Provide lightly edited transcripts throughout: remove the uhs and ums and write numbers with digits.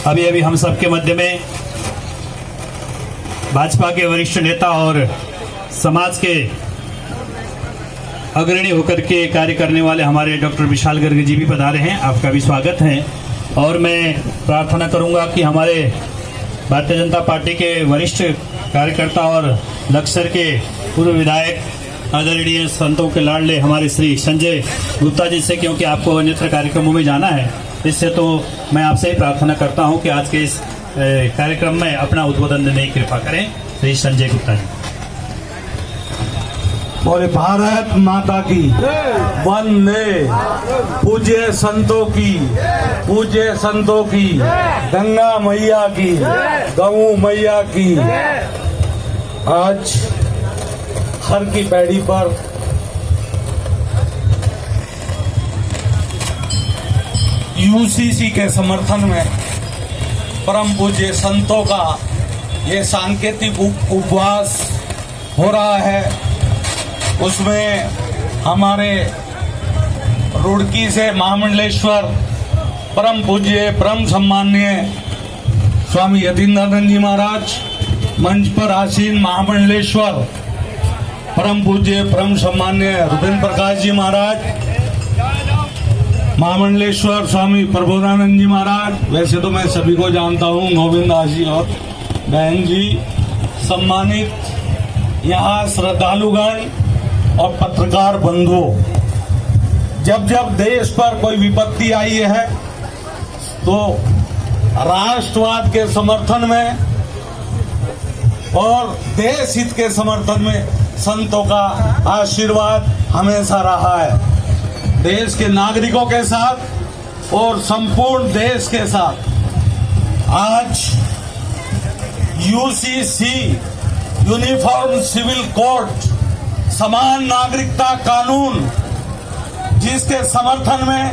अभी अभी हम सबके मध्य में भाजपा के वरिष्ठ नेता और समाज के अग्रणी होकर के कार्य करने वाले हमारे डॉक्टर विशाल गर्ग जी भी पधारे हैं। आपका भी स्वागत है। और मैं प्रार्थना करूंगा कि हमारे भारतीय जनता पार्टी के वरिष्ठ कार्यकर्ता और लक्सर के पूर्व विधायक आदरणीय संतों के लाडले हमारे श्री संजय गुप्ता जी से, क्योंकि आपको अन्यत्र कार्यक्रमों में जाना है, इससे तो मैं आपसे ही प्रार्थना करता हूं कि आज के इस कार्यक्रम में अपना उद्बोधन देने की कृपा करें। श्री संजय गुप्ता जी। बोले भारत माता की वंदे। पूज्य संतों की गंगा मैया की, गऊ मैया की। आज हर की पैड़ी पर यूसीसी के समर्थन में परम पूज्य संतों का ये सांकेतिक उपवास हो रहा है। उसमें हमारे रुड़की से महामंडलेश्वर परम पूज्य परम सम्माननीय स्वामी यतीन्द्रानंद जी महाराज, मंच पर आसीन महामंडलेश्वर परम पूज्य परम सम्माननीय रुपेंद्र प्रकाश जी महाराज, महामंडलेश्वर स्वामी प्रबोधानंद जी महाराज, वैसे तो मैं सभी को जानता हूँ, गोविंद दास जी और बहन जी, सम्मानित यहाँ श्रद्धालुगण और पत्रकार बंधुओं, जब जब देश पर कोई विपत्ति आई है तो राष्ट्रवाद के समर्थन में और देश हित के समर्थन में संतों का आशीर्वाद हमेशा रहा है। देश के नागरिकों के साथ और संपूर्ण देश के साथ आज यूसीसी यूनिफॉर्म सिविल कोड समान नागरिकता कानून, जिसके समर्थन में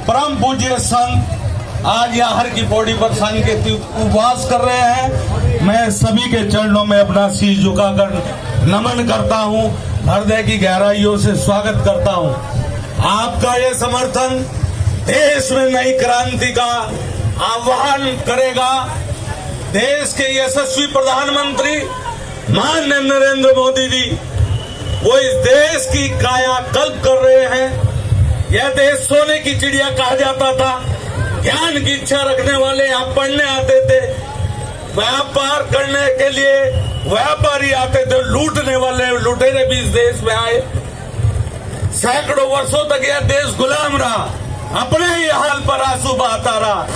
परम पूज्य संत आज यहाँ हर की पौड़ी पर सांकेतिक उपवास कर रहे हैं। मैं सभी के चरणों में अपना शीश झुकाकर नमन करता हूँ, हृदय की गहराइयों से स्वागत करता हूँ। आपका ये समर्थन देश में नई क्रांति का आह्वान करेगा। देश के यशस्वी प्रधानमंत्री माननीय नरेंद्र मोदी जी वो इस देश की कायाकल्प कर रहे हैं। यह देश सोने की चिड़िया कहा जाता था। ज्ञान की इच्छा रखने वाले यहाँ पढ़ने आते थे, व्यापार करने के लिए व्यापारी आते थे, लूटने वाले लुटेरे भी इस देश में आए। सैकड़ों वर्षों तक यह देश गुलाम रहा, अपने ही हाल पर आंसू बहाता रहा,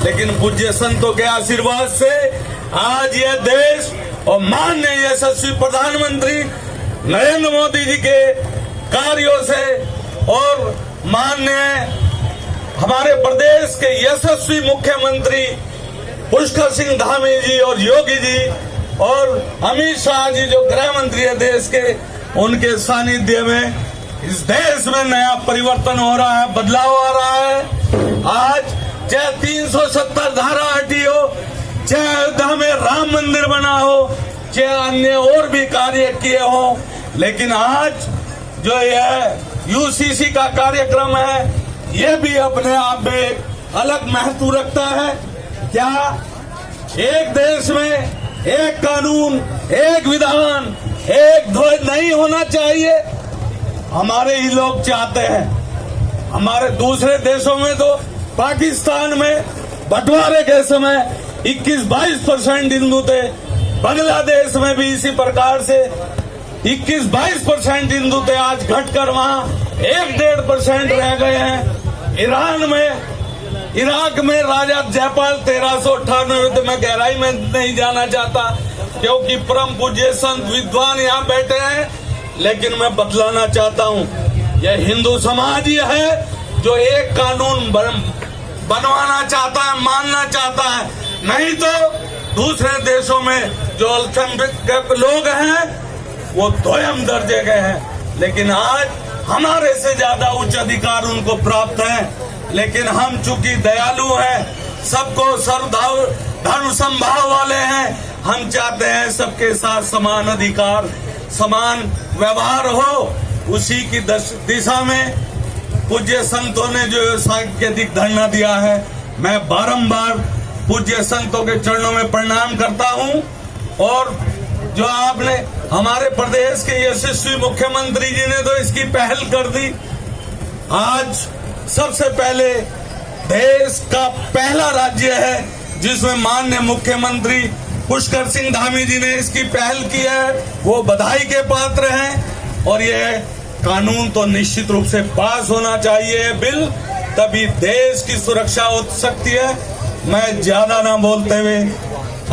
लेकिन पूज्य संतों के आशीर्वाद से आज यह देश और माननीय यशस्वी प्रधानमंत्री नरेंद्र मोदी जी के कार्यों से और माननीय हमारे प्रदेश के यशस्वी मुख्यमंत्री पुष्कर सिंह धामी जी और योगी जी और अमित शाह जी जो गृह मंत्री है देश के, उनके सानिध्य में इस देश में नया परिवर्तन हो रहा है, बदलाव आ रहा है। आज चाहे 370 धारा हटी हो, चाहे अयोध्या में राम मंदिर बना हो, चाहे अन्य और भी कार्य किए हो, लेकिन आज जो यह यूसीसी का कार्यक्रम है यह भी अपने आप में एक अलग महत्व रखता है। क्या एक देश में एक कानून, एक विधान, एक ध्वज नहीं होना चाहिए? हमारे ही लोग चाहते हैं। हमारे दूसरे देशों में तो पाकिस्तान में बंटवारे के समय 21-22% हिंदू थे, बांग्लादेश में भी इसी प्रकार से 21-22% हिंदू थे, आज घटकर वहाँ 1-1.5% रह गए हैं। ईरान में, इराक में राजा जयपाल 1398, मैं गहराई में नहीं जाना चाहता क्योंकि परम पूज्य संत विद्वान यहाँ बैठे हैं, लेकिन मैं बतलाना चाहता हूँ यह हिंदू समाज ही है जो एक कानून बनवाना चाहता है, मानना चाहता है। नहीं तो दूसरे देशों में जो अल्पसंख्यक लोग हैं वो दोयम दर्जे के हैं, लेकिन आज हमारे से ज्यादा उच्च अधिकार उनको प्राप्त है। लेकिन हम चूंकि दयालु हैं, सबको सर्वधर्म समभाव वाले हैं, हम चाहते हैं सबके साथ समान अधिकार, समान व्यवहार हो। उसी की दिशा में पूज्य संतों ने जो सांकेतिक धरना दिया है, मैं बारंबार पूज्य संतों के चरणों में प्रणाम करता हूं। और जो आपने हमारे प्रदेश के यशस्वी मुख्यमंत्री जी ने तो इसकी पहल कर दी। आज सबसे पहले देश का पहला राज्य है जिसमें माननीय मुख्यमंत्री पुष्कर सिंह धामी जी ने इसकी पहल की है, वो बधाई के पात्र हैं। और ये कानून तो निश्चित रूप से पास होना चाहिए बिल, तभी देश की सुरक्षा हो सकती है। मैं ज्यादा ना बोलते हुए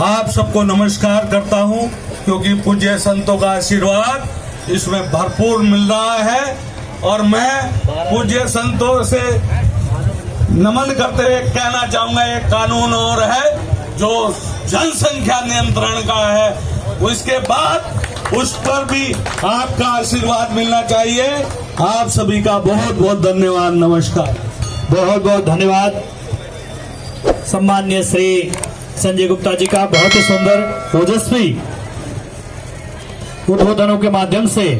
आप सबको नमस्कार करता हूं, क्योंकि पूज्य संतों का आशीर्वाद इसमें भरपूर मिल रहा है। और मैं पूज्य संतों से नमन करते हुए कहना चाहूंगा, एक कानून और है जो जनसंख्या नियंत्रण का है, उसके बाद उस पर भी आपका आशीर्वाद मिलना चाहिए। आप सभी का बहुत बहुत धन्यवाद, नमस्कार। बहुत बहुत धन्यवाद सम्माननीय श्री संजय गुप्ता जी का बहुत ही सुंदर ओजस्वी उद्बोधनों के माध्यम से।